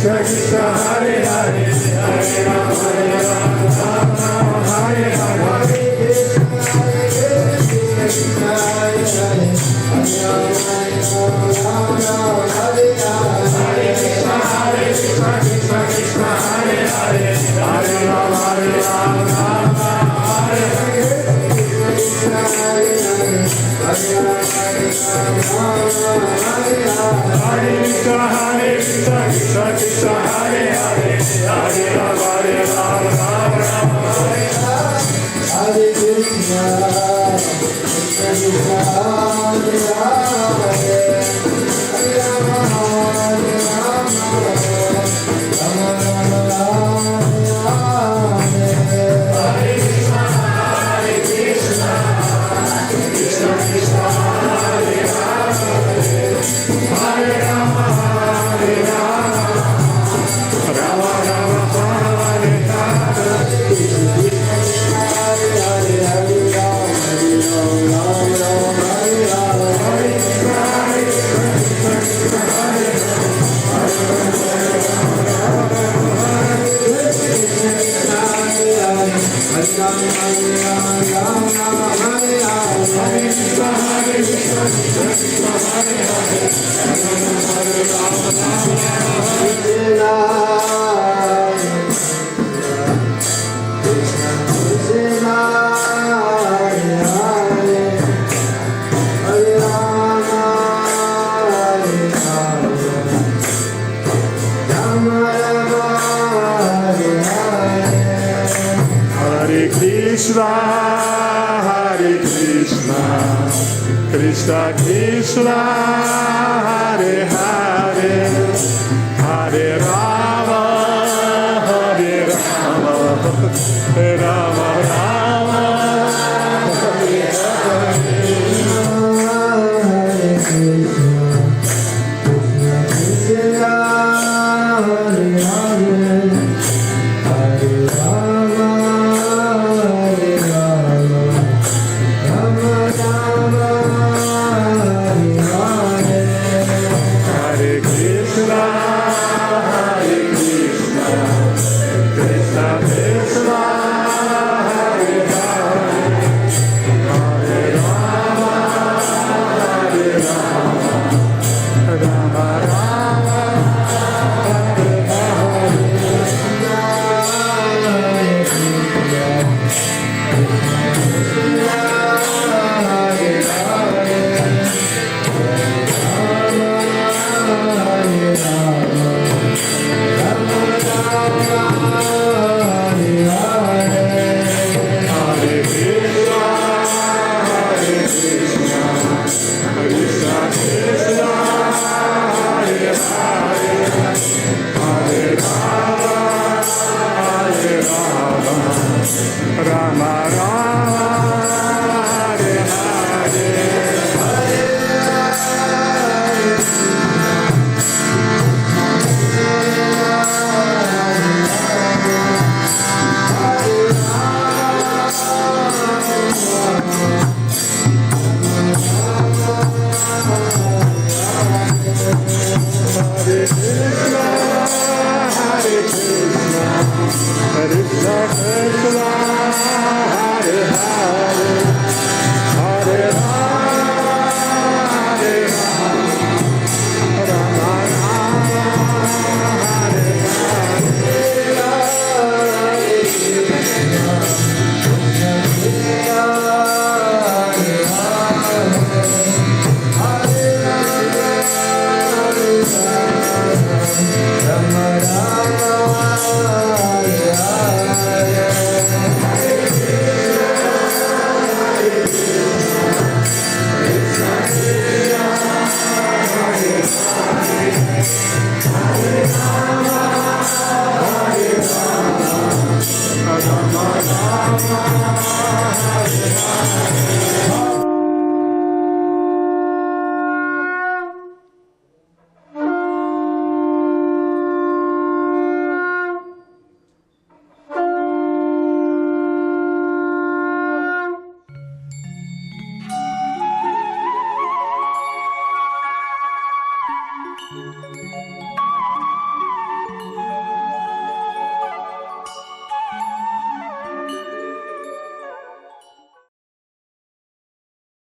Krishna, Hare Hare, Hare Rama, Rama Rama, Hare Hare. Krishna, Hare Hare, Krishna, Krishna, Hare Hare, Hare Rama, Hare Rama, Hare Hare. Krishna, Hare Hare, Hare Krishna, Hare Krishna, Krishna Krishna, Hare Hare, Hare Rama, Hare Rama, Rama Rama, Hare Hare. Hare Krishna, Krishna Krishna, Hare Hare, Hare Rama, Hare Rama, Rama Rama, Hare Hare. Hare Krishna, Krishna Krishna, Hare Hare, Hare Rama, Hare Rama, Rama Rama, Hare Hare. Hare Hare, Hare Rama, Hare Rama, Rama Rama, Hare Hare. Hare Krishna, Krishna Krishna, Hare Hare, Hare Krishna, Hare Hare, Hare Rama, Hare Rama, Rama Rama, Hare Hare. Hare Krishna, Krishna Krishna, Hare Hare, Hare Rama, Hare Rama, Hare Krishna, Krishna, Hare Hare, Hare Rama, Hare Rama, Rama Rama, Hare Hare. Hare Krishna, Krishna Krishna, Hare Hare, Hare Rama, Hare Rama, Rama Rama, Hare Hare. Hare Krishna, Krishna Krishna, Hare Hare, Hare Rama, Hare Rama, Rama Rama, Hare Hare. Hare Krishna, Krishna Krishna, Hare Hare, Hare Rama, Hare Rama, Rama Rama, Hare Hare. Rama Rama, Hare Hare. Hare Krishna, Hare Krishna, Krishna Krishna, Hare Hare, Hare Rama, Hare Rama, Rama Rama, Hare Hare. Hare Krishna, Krishna Krishna, Hare Hare, Hare Rama, Hare Rama, Rama Rama, Hare Hare.